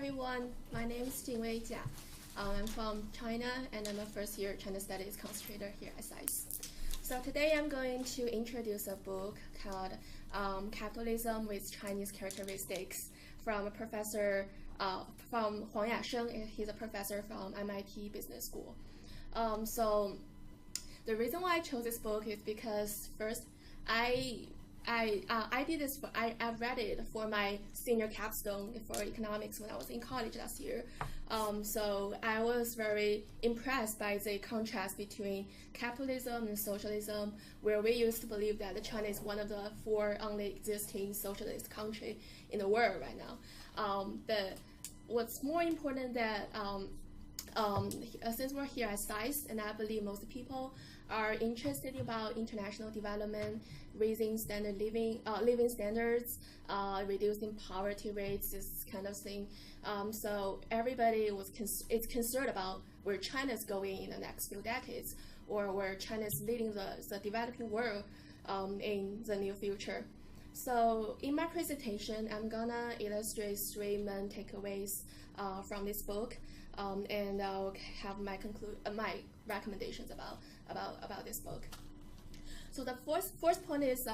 everyone. My name is Jingwei Jia. I'm from China and I'm a first year China Studies concentrator here at SAIS. So today I'm going to introduce a book called Capitalism with Chinese Characteristics from a professor from Huang Yasheng. He's a professor from MIT Business School. So the reason why I chose this book is because first I did this. I read it for my senior capstone for economics when I was in college last year. So I was very impressed by the contrast between capitalism and socialism, where we used to believe that China is one of the 4 only existing socialist country in the world right now. But what's more important that since we're here at SAIS, and I believe most people are interested about international development, raising living standards, reducing poverty rates, this kind of thing. So everybody is concerned about where China is going in the next few decades, or where China is leading the developing world in the near future. So in my presentation, I'm gonna illustrate 3 main takeaways from this book, and I'll have my recommendations about this book. So the first point is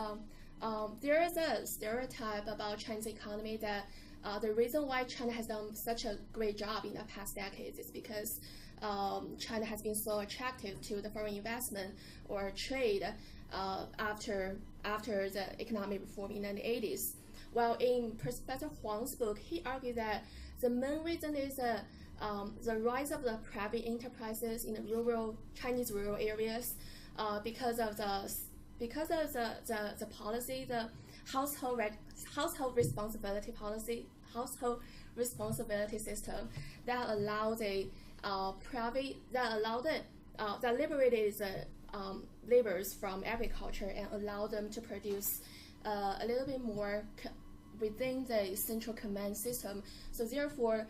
there is a stereotype about Chinese economy that the reason why China has done such a great job in the past decades is because China has been so attractive to the foreign investment or trade after the economic reform in the 80s. While in Professor Huang's book, he argued that the main reason is the rise of the private enterprises in the Chinese rural areas because of the policy, the household responsibility policy, household responsibility system that allowed that liberated the laborers from agriculture and allowed them to produce a little bit more within the central command system. So therefore,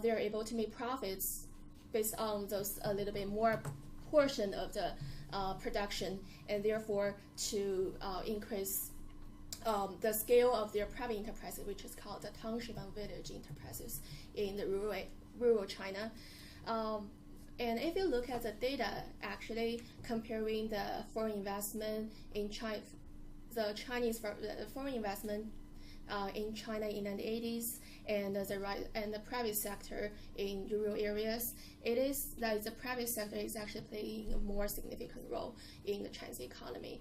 they're able to make profits based on those a little bit more portion of the production, and therefore to increase the scale of their private enterprises, which is called the township and village enterprises in the rural China. And if you look at the data, actually comparing the foreign investment in China, the foreign investment in China in the 80s and the private sector in rural areas, it is that the private sector is actually playing a more significant role in the Chinese economy.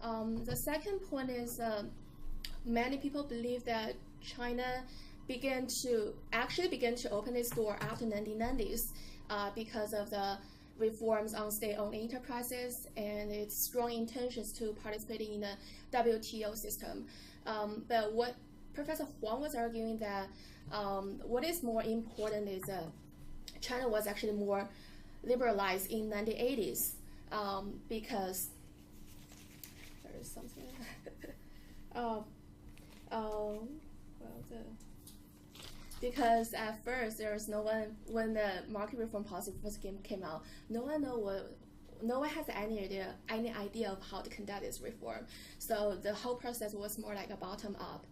The second point is many people believe that China began to open its door after 1990s because of the reforms on state-owned enterprises and its strong intentions to participating in the WTO system. But what Professor Huang was arguing that what is more important is China was actually more liberalized in 1980s because there is something. Because at first there was no one, when the market reform policy first came out, no one has any idea of how to conduct this reform. So the whole process was more like a bottom-up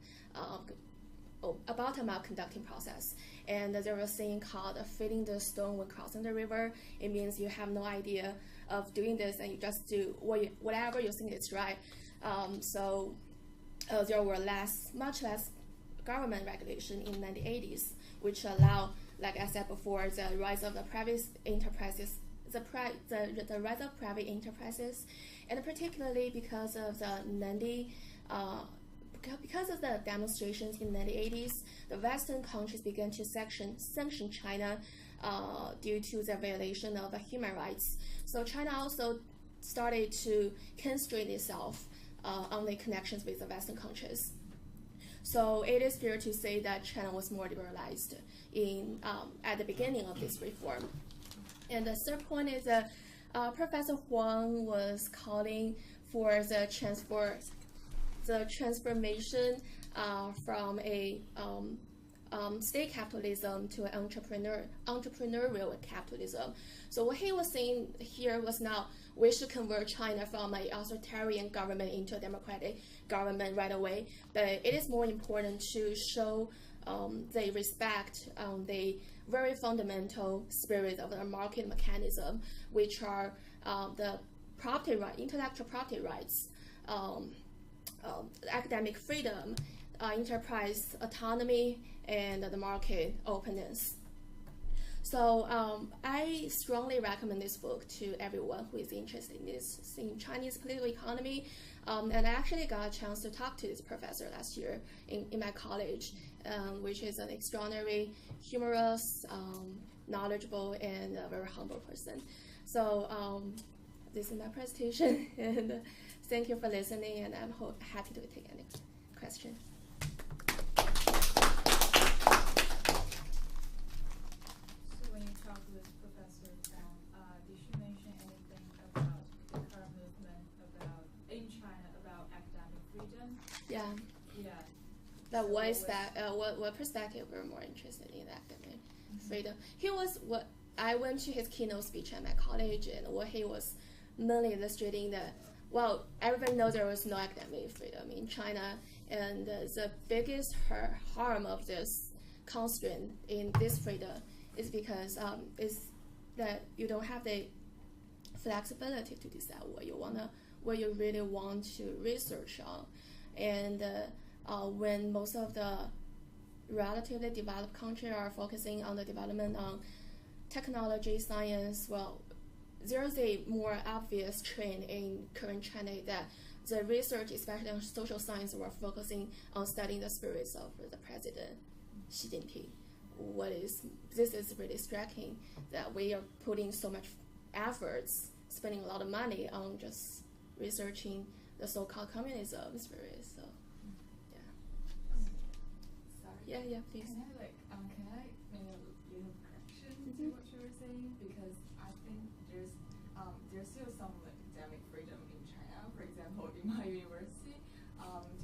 conducting process. And there was a saying called filling the stone when crossing the river. It means you have no idea of doing this and you just do whatever you think is right. So there were much less government regulation in the 1980s, which allowed, like I said before, the rise of the private enterprises, the rise of private enterprises, and particularly because of the because of the demonstrations in the 1980s, the Western countries began to sanction China due to the violation of the human rights. So China also started to constrain itself on the connections with the Western countries. So it is fair to say that China was more liberalized at the beginning of this reform. And the third point is that Professor Huang was calling for the transformation from a state capitalism to an entrepreneurial capitalism. So what he was saying here was now we should convert China from an authoritarian government into a democratic government right away, but it is more important to show they respect the very fundamental spirit of the market mechanism, which are the property right, intellectual property rights, academic freedom, enterprise autonomy, and the market openness. So I strongly recommend this book to everyone who is interested in Chinese political economy. And I actually got a chance to talk to this professor last year in my college, which is an extraordinary, humorous, knowledgeable, and a very humble person. So this is my presentation, and thank you for listening, and I'm happy to take any question. Did she mention anything about the current movement in China about academic freedom? Yeah. Yeah. But what perspective we're more interested in academic freedom? I went to his keynote speech at my college, and what he was mainly illustrating that, well, everybody knows there was no academic freedom in China, and the biggest harm of this constraint in this freedom is because is that you don't have the flexibility to decide what you really want to research on, and when most of the relatively developed countries are focusing on the development on technology, science, well, there's a more obvious trend in current China that the research, especially on social science, were focusing on studying the spirits of the president, Xi Jinping. This is really striking that we are putting so much efforts, spending a lot of money on just researching the so-called communism spirit. So, yeah. Sorry. Yeah, please. Can I make a little correction to what you were saying? Because I think there's still some academic freedom in China. For example, in my university,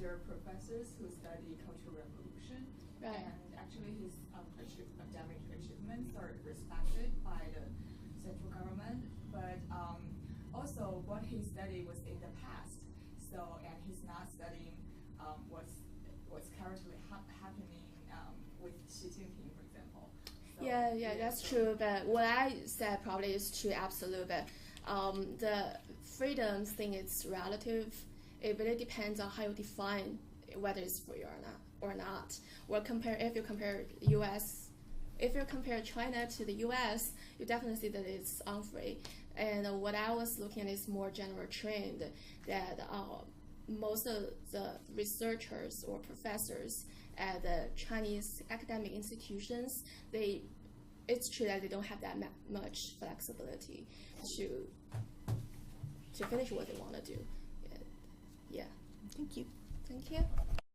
there are professors who study Cultural Revolution, Right. and actually his academic achievements are respected by the central government. But also, what he studied was in the past. So, and he's not studying what's currently happening with Xi Jinping, for example. So, Yeah, that's true. But what I said probably is too absolute. But the freedom thing is relative. It really depends on how you define whether it's free or not. If you compare China to the U.S., you definitely see that it's unfree. And what I was looking at is more general trend that most of the researchers or professors at the Chinese academic institutions, it's true that they don't have that much flexibility to finish what they want to do.